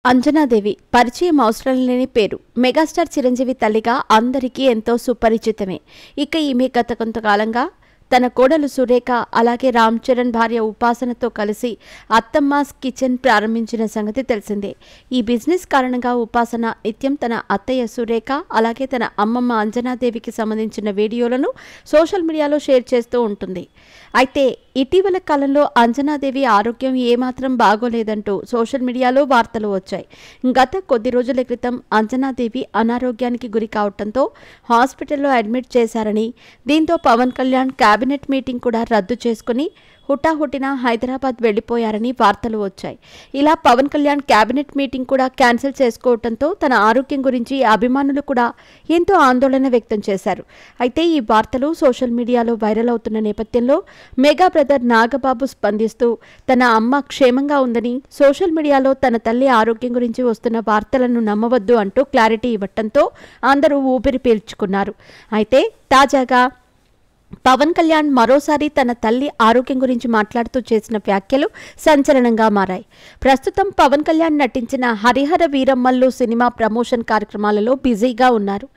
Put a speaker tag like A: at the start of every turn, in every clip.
A: అంజనాదేవి పరిచయం అవసరం లేని పేరు. మెగాస్టార్ చిరంజీవి తల్లిగా అందరికీ ఎంతో సుపరిచితమే. ఇక ఈమె గత కొంతకాలంగా తన కోడలు సురేఖ అలాగే రామ్ చరణ్ భార్య ఉపాసనతో కలిసి అత్తమ్మాస్ కిచెన్ ప్రారంభించిన సంగతి తెలిసిందే. ఈ బిజినెస్ కారణంగా ఉపాసన నిత్యం తన అత్తయ్య సురేఖ అలాగే తన అమ్మమ్మ అంజనాదేవికి సంబంధించిన వీడియోలను సోషల్ మీడియాలో షేర్ చేస్తూ ఉంటుంది. అయితే ఇటీవల కాలంలో అంజనాదేవి ఆరోగ్యం ఏమాత్రం బాగోలేదంటూ సోషల్ మీడియాలో వార్తలు వచ్చాయి. గత కొద్ది రోజుల క్రితం అంజనాదేవి అనారోగ్యానికి గురి కావడంతో హాస్పిటల్లో అడ్మిట్ చేశారని, దీంతో పవన్ కళ్యాణ్ కేబినెట్ మీటింగ్ కూడా రద్దు చేసుకుని హుటాహుటిన హైదరాబాద్ వెళ్లిపోయారని వార్తలు వచ్చాయి. ఇలా పవన్ కళ్యాణ్ కేబినెట్ మీటింగ్ కూడా క్యాన్సిల్ చేసుకోవడంతో తన ఆరోగ్యం గురించి అభిమానులు కూడా ఎంతో ఆందోళన వ్యక్తం చేశారు. అయితే ఈ వార్తలు సోషల్ మీడియాలో వైరల్ అవుతున్న నేపథ్యంలో మెగా బ్రదర్ నాగబాబు స్పందిస్తూ తన అమ్మ క్షేమంగా ఉందని, సోషల్ మీడియాలో తన తల్లి ఆరోగ్యం గురించి వస్తున్న వార్తలను నమ్మవద్దు అంటూ క్లారిటీ ఇవ్వటంతో అందరూ ఊపిరి పీల్చుకున్నారు. అయితే తాజాగా పవన్ కళ్యాణ్ మరోసారి తన తల్లి ఆరోగ్యం గురించి మాట్లాడుతూ చేసిన వ్యాఖ్యలు సంచలనంగా మారాయి. ప్రస్తుతం పవన్ కళ్యాణ్ నటించిన హరిహర వీరమ్మల్లు సినిమా ప్రమోషన్ కార్యక్రమాలలో బిజీగా ఉన్నారు.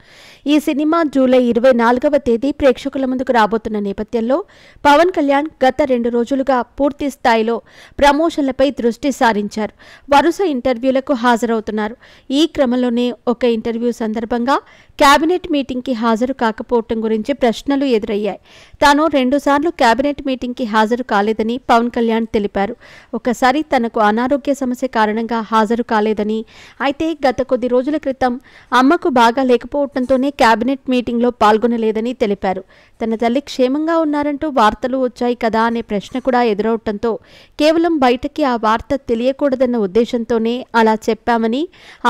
A: ఈ సినిమా జూలై 24వ తేదీ ప్రేక్షకుల ముందుకు రాబోతున్న నేపథ్యంలో పవన్ కళ్యాణ్ గత 2 రోజులుగా పూర్తి స్థాయిలో ప్రమోషన్లపై దృష్టి సారించారు. వరుస ఇంటర్వ్యూలకు హాజరవుతున్నారు. ఈ క్రమంలోనే ఒక ఇంటర్వ్యూ సందర్భంగా కేబినెట్ మీటింగ్కి హాజరు కాకపోవటం గురించి ప్రశ్నలు ఎదురయ్యాయి. తాను 2 సార్లు కేబినెట్ మీటింగ్కి హాజరు కాలేదని పవన్ కళ్యాణ్ తెలిపారు. ఒకసారి తనకు అనారోగ్య సమస్య కారణంగా హాజరు కాలేదని, అయితే గత కొద్ది రోజుల క్రితం అమ్మకు బాగా లేకపోవడంతోనే కేబినెట్ మీటింగ్లో పాల్గొనలేదని తెలిపారు. తన తల్లి క్షేమంగా ఉన్నారంటూ వార్తలు వచ్చాయి కదా అనే ప్రశ్న కూడా ఎదురవడంతో కేవలం బయటకి ఆ వార్త తెలియకూడదన్న ఉద్దేశంతోనే అలా చెప్పామని,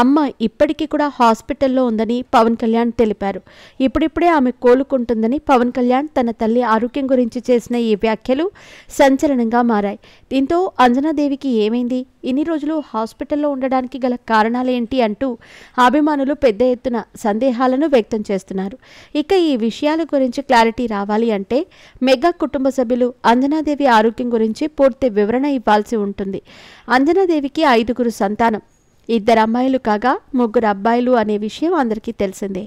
A: అమ్మ ఇప్పటికీ కూడా హాస్పిటల్లో ఉందని పవన్ కళ్యాణ్ తెలిపారు. ఇప్పుడిప్పుడే ఆమె కోలుకుంటుందని పవన్ కళ్యాణ్ తన తల్లి ఆరోగ్యం గురించి చేసిన ఈ వ్యాఖ్యలు సంచలనంగా మారాయి. దీంతో అంజనాదేవికి ఏమైంది, ఇన్ని రోజులు హాస్పిటల్లో ఉండడానికి గల కారణాలేంటి అంటూ అభిమానులు పెద్ద ఎత్తున సందేహాలను వ్యక్తం చేస్తున్నారు. ఇక ఈ విషయాల గురించి క్లారిటీ రావాలి అంటే మెగా కుటుంబ సభ్యులు అంజనాదేవి ఆరోగ్యం గురించి పూర్తి వివరణ ఇవ్వాల్సి ఉంటుంది. అంజనాదేవికి 5గురు సంతానం, 2 అమ్మాయిలు కాగా 3 అబ్బాయిలు అనే విషయం అందరికీ తెలిసిందే.